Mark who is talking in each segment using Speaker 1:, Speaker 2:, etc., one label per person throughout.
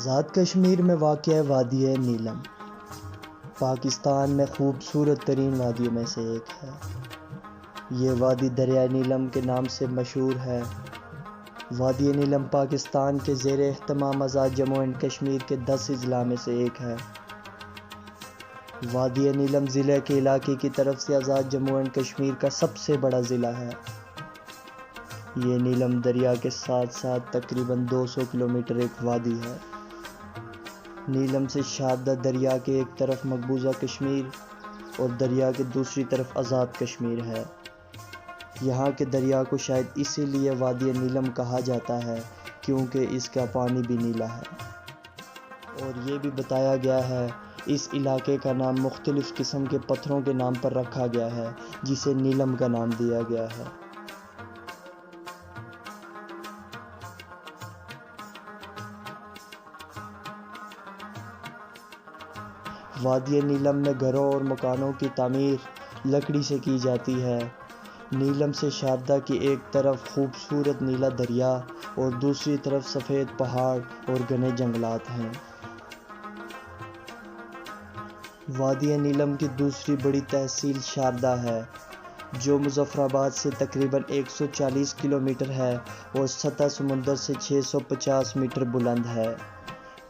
Speaker 1: آزاد کشمیر میں واقع ہے وادی نیلم، پاکستان میں خوبصورت ترین وادیوں میں سے ایک ہے۔ یہ وادی دریائے نیلم کے نام سے مشہور ہے۔ وادی نیلم پاکستان کے زیر اہتمام آزاد جموں اینڈ کشمیر کے 10 اضلاع میں سے ایک ہے۔ وادی نیلم ضلع کے علاقے کی طرف سے آزاد جموں اینڈ کشمیر کا سب سے بڑا ضلع ہے۔ یہ نیلم دریا کے ساتھ ساتھ تقریباً 200 کلومیٹر ایک وادی ہے۔ نیلم سے شاردا دریا کے ایک طرف مقبوضہ کشمیر اور دریا کے دوسری طرف آزاد کشمیر ہے۔ یہاں کے دریا کو شاید اسی لیے وادی نیلم کہا جاتا ہے کیونکہ اس کا پانی بھی نیلا ہے۔ اور یہ بھی بتایا گیا ہے اس علاقے کا نام مختلف قسم کے پتھروں کے نام پر رکھا گیا ہے جسے نیلم کا نام دیا گیا ہے۔ وادی نیلم میں گھروں اور مکانوں کی تعمیر لکڑی سے کی جاتی ہے۔ نیلم سے شاردا کی ایک طرف خوبصورت نیلا دریا اور دوسری طرف سفید پہاڑ اور گھنے جنگلات ہیں۔ وادی نیلم کی دوسری بڑی تحصیل شاردا ہے جو مظفرآباد سے تقریباً 140 کلومیٹر ہے اور سطح سمندر سے 650 میٹر بلند ہے۔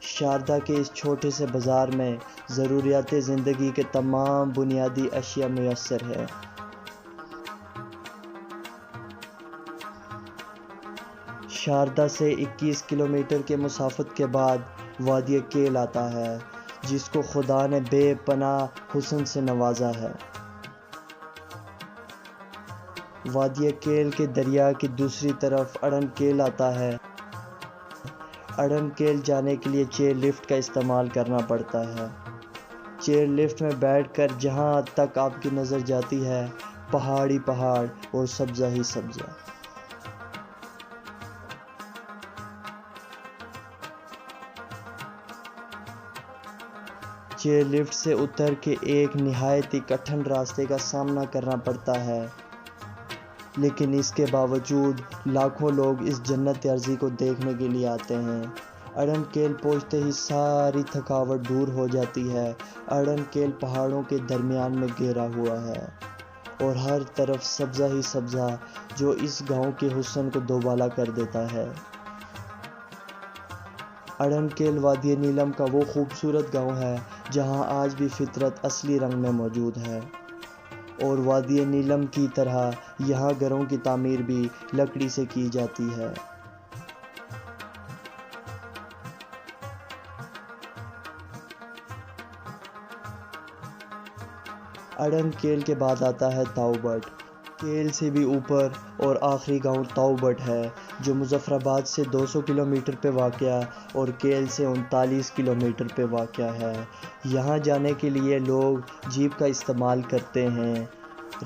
Speaker 1: شاردا کے اس چھوٹے سے بازار میں ضروریات زندگی کے تمام بنیادی اشیاء میسر ہیں۔ شاردا سے 21 کلومیٹر کے مسافت کے بعد وادی کیل آتا ہے جس کو خدا نے بے پناہ حسن سے نوازا ہے۔ وادی کیل کے دریا کی دوسری طرف اڑن کیل آتا ہے۔ اڑن کیل جانے کے لیے چیئر لفٹ کا استعمال کرنا پڑتا ہے۔ چیئر لفٹ میں بیٹھ کر جہاں تک آپ کی نظر جاتی ہے پہاڑ ہی پہاڑ اور سبزہ ہی سبزہ۔ چیئر لفٹ سے اتر کے ایک نہایت ہی کٹھن راستے کا سامنا کرنا پڑتا ہے، لیکن اس کے باوجود لاکھوں لوگ اس جنت ارضی کو دیکھنے کے لیے آتے ہیں۔ اڑن کیل پہنچتے ہی ساری تھکاوٹ دور ہو جاتی ہے۔ اڑن کیل پہاڑوں کے درمیان میں گھرا ہوا ہے اور ہر طرف سبزہ ہی سبزہ جو اس گاؤں کے حسن کو دوبالا کر دیتا ہے۔ اڑن کیل وادی نیلم کا وہ خوبصورت گاؤں ہے جہاں آج بھی فطرت اصلی رنگ میں موجود ہے، اور وادی نیلم کی طرح یہاں گھروں کی تعمیر بھی لکڑی سے کی جاتی ہے۔ اڑن کیل کے بعد آتا ہے تاؤ بٹ۔ کیل سے بھی اوپر اور آخری گاؤں تاؤ بٹ ہے جو مظفرآباد سے 200 کلومیٹر پہ واقع اور کیل سے 39 کلومیٹر پہ واقع ہے۔ یہاں جانے کے لیے لوگ جیپ کا استعمال کرتے ہیں۔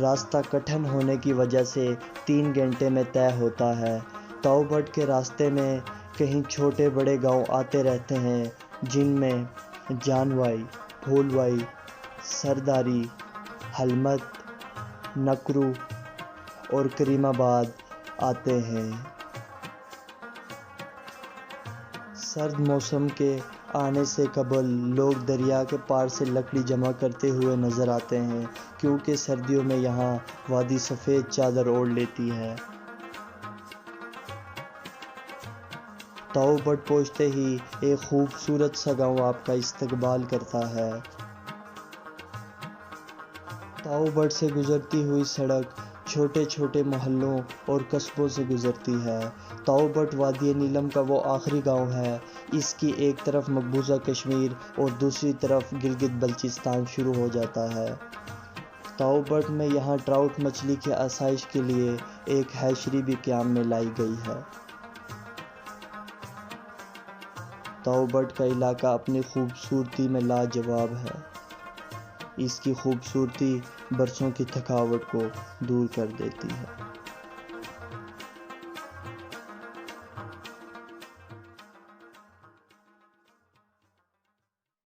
Speaker 1: راستہ کٹھن ہونے کی وجہ سے 3 گھنٹے میں طے ہوتا ہے۔ تاؤ بٹ کے راستے میں کہیں چھوٹے بڑے گاؤں آتے رہتے ہیں جن میں جانوائی، پھولوائی، سرداری، حلمت، نکرو اور کریم آباد آتے ہیں۔ سرد موسم کے آنے سے قبل لوگ دریا کے پار سے لکڑی جمع کرتے ہوئے نظر آتے ہیں کیونکہ سردیوں میں یہاں وادی سفید چادر اوڑھ لیتی ہے۔ تاؤ بٹ پہنچتے ہی ایک خوبصورت سا گاؤں آپ کا استقبال کرتا ہے۔ تاؤ بٹ سے گزرتی ہوئی سڑک چھوٹے چھوٹے محلوں اور قصبوں سے گزرتی ہے۔ تاؤ بٹ وادی نیلم کا وہ آخری گاؤں ہے۔ اس کی ایک طرف مقبوضہ کشمیر اور دوسری طرف گلگت بلچستان شروع ہو جاتا ہے۔ تاؤ بٹ میں یہاں ٹراؤٹ مچھلی کی آسائش کے لیے ایک ہیچری بھی قیام میں لائی گئی ہے۔ تاؤ بٹ کا علاقہ اپنی خوبصورتی میں لاجواب ہے۔ اس کی خوبصورتی برسوں کی تھکاوٹ کو دور کر دیتی ہے۔